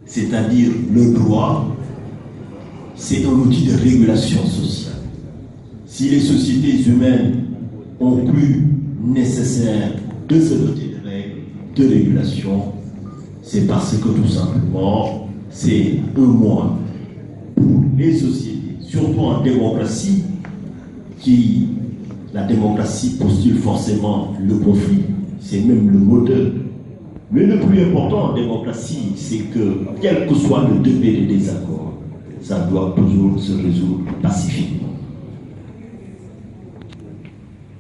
c'est-à-dire le droit, c'est un outil de régulation sociale. Si les sociétés humaines ont cru nécessaire de se doter de règles de régulation, c'est parce que tout simplement, c'est un moyen pour les sociétés, surtout en démocratie, la démocratie postule forcément le conflit, c'est même le moteur. Mais le plus important en démocratie, c'est que, quel que soit le degré de désaccord, ça doit toujours se résoudre pacifiquement.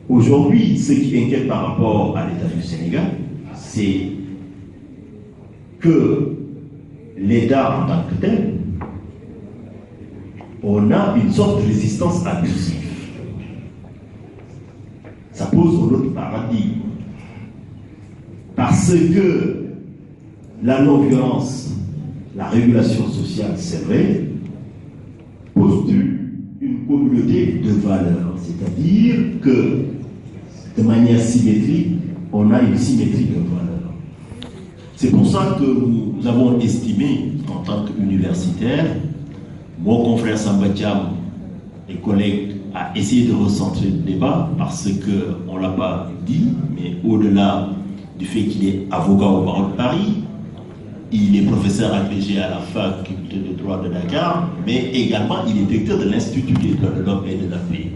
Aujourd'hui, ce qui inquiète par rapport à l'État du Sénégal, c'est que l'État en tant que tel, on a une sorte de résistance abusive. Ça pose un autre paradigme. Parce que la non-violence, la régulation sociale, c'est vrai, postule une communauté de valeurs. C'est-à-dire que, de manière symétrique, on a une symétrie de valeurs. C'est pour ça que nous avons estimé, en tant qu'universitaires, mon confrère Samba Diam et collègues a essayé de recentrer le débat parce qu'on ne l'a pas dit, mais au-delà du fait qu'il est avocat au barreau de Paris, il est professeur agrégé à la faculté de droit de Dakar, mais également il est directeur de l'Institut des droits de l'homme et de la paix.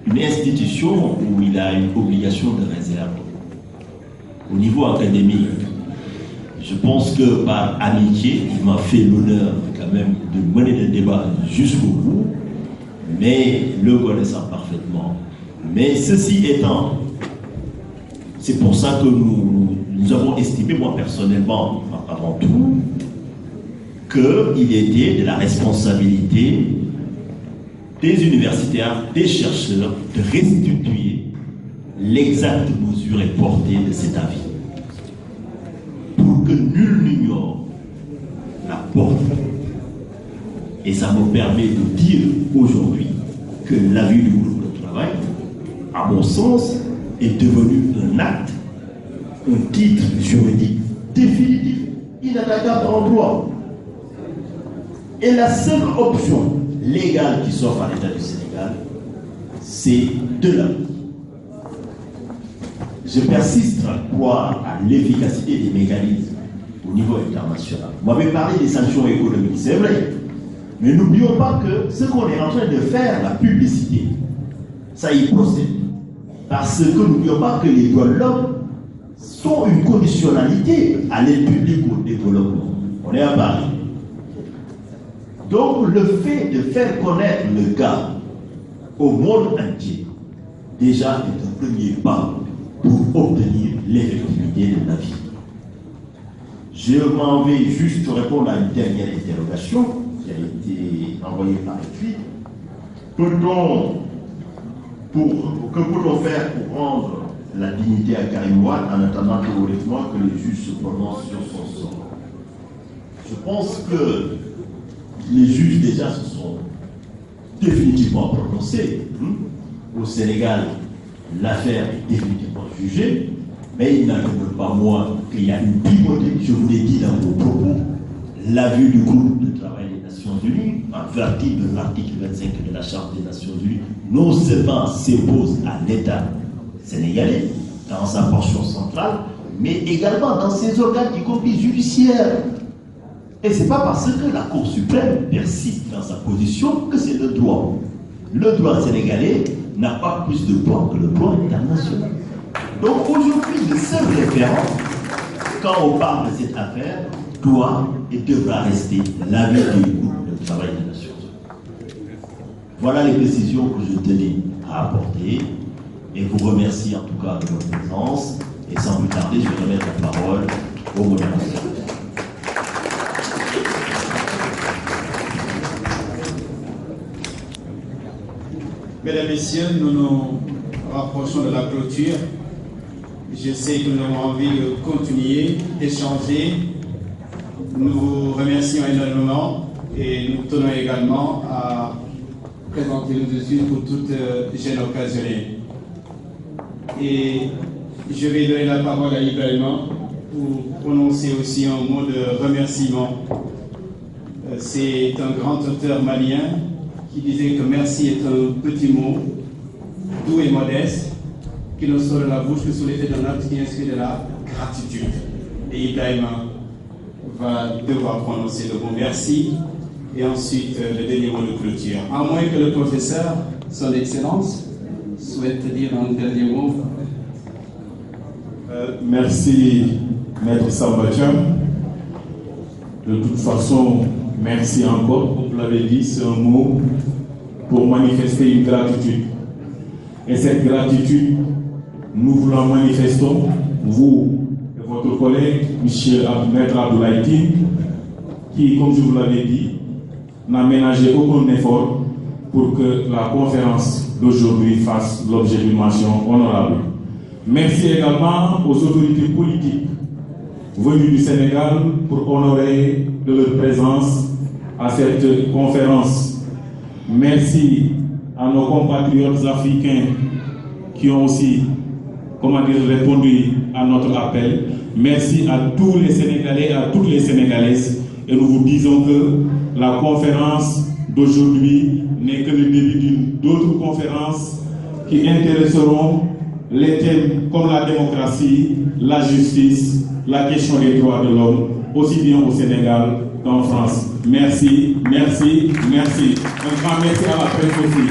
Une institution où il a une obligation de réserve. Au niveau académique, je pense que par amitié, il m'a fait l'honneur quand même de mener le débat jusqu'au bout, mais le connaissant parfaitement. Mais ceci étant, c'est pour ça que nous avons estimé, moi personnellement, avant tout, qu'il était de la responsabilité des universitaires, des chercheurs, de restituer l'exacte mesure et portée de cet avis. Pour que nul n'ignore la portée. Et ça me permet de dire aujourd'hui que l'avis du groupe de travail, à mon sens, est devenu un acte, un titre juridique définitif, inattaquable en droit. Et la seule option légale qui s'offre à l'État du Sénégal, c'est de la vie. Je persiste à croire à l'efficacité des mécanismes au niveau international. Vous m'avez parlé des sanctions économiques, c'est vrai. Mais n'oublions pas que ce qu'on est en train de faire, la publicité, ça y procède. Parce que n'oublions pas que les droits de l'homme sont une conditionnalité à l'aide publique au développement. On est à Paris. Donc le fait de faire connaître le cas au monde entier, déjà est un premier pas pour obtenir l'effectivité de la vie. Je m'en vais juste répondre à une dernière interrogation qui a été envoyée par écrit. Que peut-on faire pour rendre la dignité à Karim Wade en attendant théoriquement que les juges se prononcent sur son sort? Je pense que les juges déjà se sont définitivement prononcés. Au Sénégal, l'affaire est définitivement jugée, mais il n'en demeure pas moins qu'il y a une primauté, je vous l'ai dit dans vos propos, l'avis du groupe de travail des Nations Unies, en vertu de l'article 25 de la Charte des Nations Unies, non seulement s'impose à l'État sénégalais, dans sa portion centrale, mais également dans ses organes, y compris judiciaires. Et ce n'est pas parce que la Cour suprême persiste dans sa position que c'est le droit. Le droit sénégalais n'a pas plus de poids que le droit international. Donc aujourd'hui, le seul référent, quand on parle de cette affaire, doit et devra rester l'avis du groupe de travail des Nations Unies. Voilà les précisions que je tenais à apporter et vous remercie en tout cas de votre présence. Et sans plus tarder, je vais remettre la parole au modérateur. Mesdames, Messieurs, nous nous rapprochons de la clôture. Je sais que nous avons envie de continuer, d'échanger. Nous vous remercions énormément et nous tenons également à présenter nos excuses pour toute gêne occasionnée. Et je vais donner la parole à Ibrahima pour prononcer aussi un mot de remerciement C'est un grand auteur malien qui disait que merci est un petit mot, doux et modeste, qui ne sort de la bouche que sous l'effet d'un acte qui inspire de la gratitude. Et Ibrahima va devoir prononcer le mot merci et ensuite le dernier mot de clôture. À moins que le professeur, son Excellence, souhaite dire un dernier mot. Merci, Maître Sambatia. De toute façon, merci encore. Comme vous l'avez dit, c'est un mot pour manifester une gratitude. Et cette gratitude, nous vous la manifestons, vous et votre collègue, Maître Abdoulaye Tine, qui, comme je vous l'avais dit, n'a ménagé aucun effort pour que la conférence d'aujourd'hui fasse l'objet d'une mention honorable. Merci également aux autorités politiques venues du Sénégal pour honorer de leur présence à cette conférence. Merci à nos compatriotes africains qui ont aussi, répondu à notre appel. Merci à tous les Sénégalais et à toutes les Sénégalaises. Et nous vous disons que la conférence d'aujourd'hui n'est que le début d'autres conférences qui intéresseront les thèmes comme la démocratie, la justice, la question des droits de l'homme, aussi bien au Sénégal qu'en France. Merci, merci, merci. Un grand merci à la presse aussi.